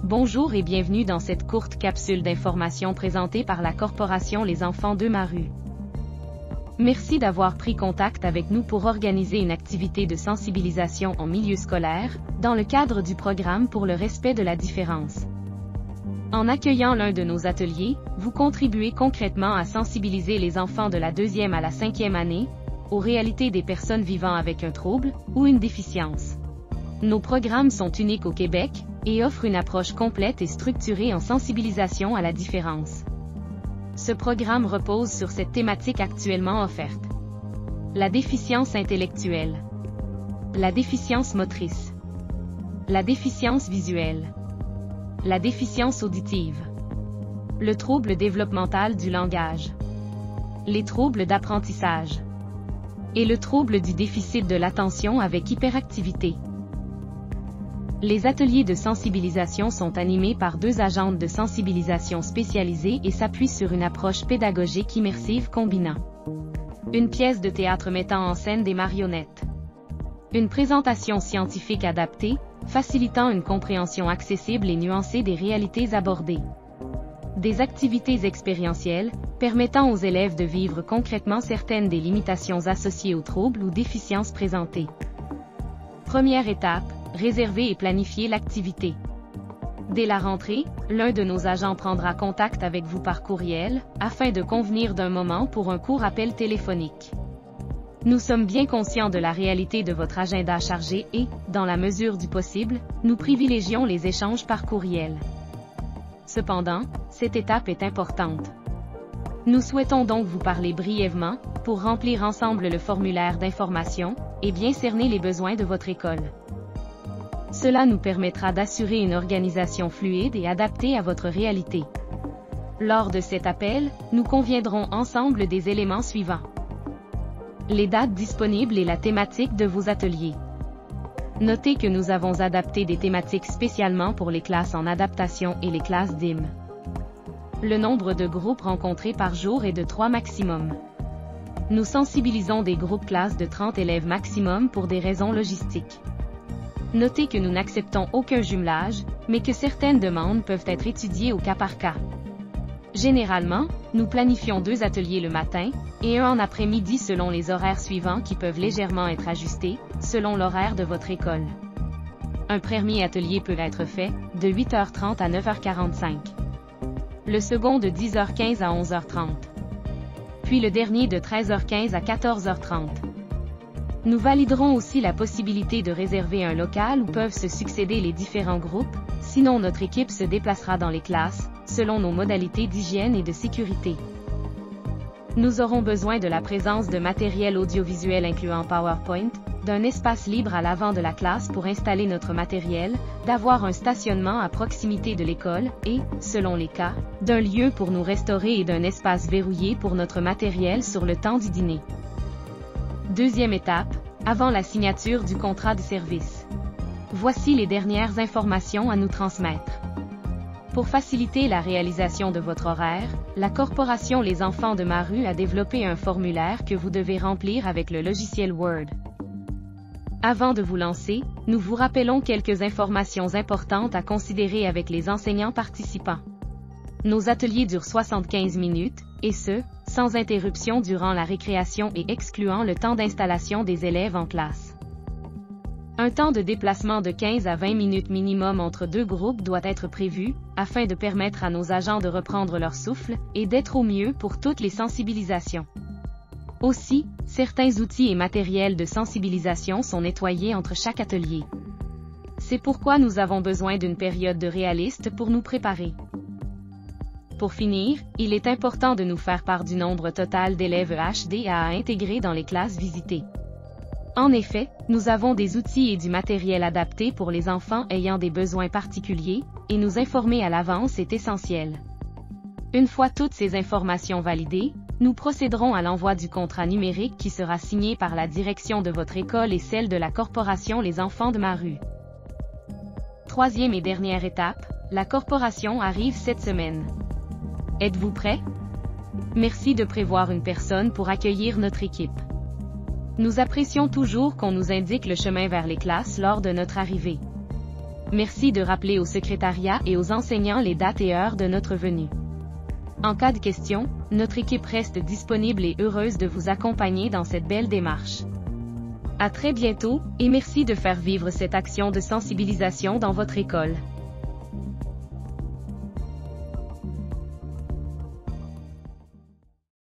Bonjour et bienvenue dans cette courte capsule d'information présentée par la Corporation Les Enfants de Maru. Merci d'avoir pris contact avec nous pour organiser une activité de sensibilisation en milieu scolaire, dans le cadre du programme pour le respect de la différence. En accueillant l'un de nos ateliers, vous contribuez concrètement à sensibiliser les enfants de la 2e à la 5e année, aux réalités des personnes vivant avec un trouble ou une déficience. Nos programmes sont uniques au Québec et offrent une approche complète et structurée en sensibilisation à la différence. Ce programme repose sur cette thématique actuellement offerte. La déficience intellectuelle, la déficience motrice, la déficience visuelle, la déficience auditive, le trouble développemental du langage, les troubles d'apprentissage et le trouble du déficit de l'attention avec hyperactivité. Les ateliers de sensibilisation sont animés par 2 agentes de sensibilisation spécialisées et s'appuient sur une approche pédagogique immersive combinant une pièce de théâtre mettant en scène des marionnettes, une présentation scientifique adaptée, facilitant une compréhension accessible et nuancée des réalités abordées, des activités expérientielles, permettant aux élèves de vivre concrètement certaines des limitations associées aux troubles ou déficiences présentées. Première étape, réserver et planifier l'activité. Dès la rentrée, l'un de nos agents prendra contact avec vous par courriel, afin de convenir d'un moment pour un court appel téléphonique. Nous sommes bien conscients de la réalité de votre agenda chargé et, dans la mesure du possible, nous privilégions les échanges par courriel. Cependant, cette étape est importante. Nous souhaitons donc vous parler brièvement, pour remplir ensemble le formulaire d'information, et bien cerner les besoins de votre école. Cela nous permettra d'assurer une organisation fluide et adaptée à votre réalité. Lors de cet appel, nous conviendrons ensemble des éléments suivants. Les dates disponibles et la thématique de vos ateliers. Notez que nous avons adapté des thématiques spécialement pour les classes en adaptation et les classes DIM. Le nombre de groupes rencontrés par jour est de 3 maximum. Nous sensibilisons des groupes classes de 30 élèves maximum pour des raisons logistiques. Notez que nous n'acceptons aucun jumelage, mais que certaines demandes peuvent être étudiées au cas par cas. Généralement, nous planifions 2 ateliers le matin, et un en après-midi selon les horaires suivants qui peuvent légèrement être ajustés, selon l'horaire de votre école. Un premier atelier peut être fait, de 8h30 à 9h45. Le second de 10h15 à 11h30. Puis le dernier de 13h15 à 14h30. Nous validerons aussi la possibilité de réserver un local où peuvent se succéder les différents groupes, sinon notre équipe se déplacera dans les classes, selon nos modalités d'hygiène et de sécurité. Nous aurons besoin de la présence de matériel audiovisuel incluant PowerPoint, d'un espace libre à l'avant de la classe pour installer notre matériel, d'avoir un stationnement à proximité de l'école et, selon les cas, d'un lieu pour nous restaurer et d'un espace verrouillé pour notre matériel sur le temps du dîner. Deuxième étape, avant la signature du contrat de service. Voici les dernières informations à nous transmettre. Pour faciliter la réalisation de votre horaire, la Corporation Les Enfants de Maru a développé un formulaire que vous devez remplir avec le logiciel Word. Avant de vous lancer, nous vous rappelons quelques informations importantes à considérer avec les enseignants participants. Nos ateliers durent 75 minutes, et ce, sans interruption durant la récréation et excluant le temps d'installation des élèves en classe. Un temps de déplacement de 15 à 20 minutes minimum entre 2 groupes doit être prévu, afin de permettre à nos agents de reprendre leur souffle, et d'être au mieux pour toutes les sensibilisations. Aussi, certains outils et matériels de sensibilisation sont nettoyés entre chaque atelier. C'est pourquoi nous avons besoin d'une période de réaliste pour nous préparer. Pour finir, il est important de nous faire part du nombre total d'élèves HD à intégrer dans les classes visitées. En effet, nous avons des outils et du matériel adaptés pour les enfants ayant des besoins particuliers, et nous informer à l'avance est essentiel. Une fois toutes ces informations validées, nous procéderons à l'envoi du contrat numérique qui sera signé par la direction de votre école et celle de la Corporation Les Enfants de Maru. Troisième et dernière étape, la Corporation arrive cette semaine. Êtes-vous prêts? Merci de prévoir une personne pour accueillir notre équipe. Nous apprécions toujours qu'on nous indique le chemin vers les classes lors de notre arrivée. Merci de rappeler au secrétariat et aux enseignants les dates et heures de notre venue. En cas de question, notre équipe reste disponible et heureuse de vous accompagner dans cette belle démarche. À très bientôt, et merci de faire vivre cette action de sensibilisation dans votre école.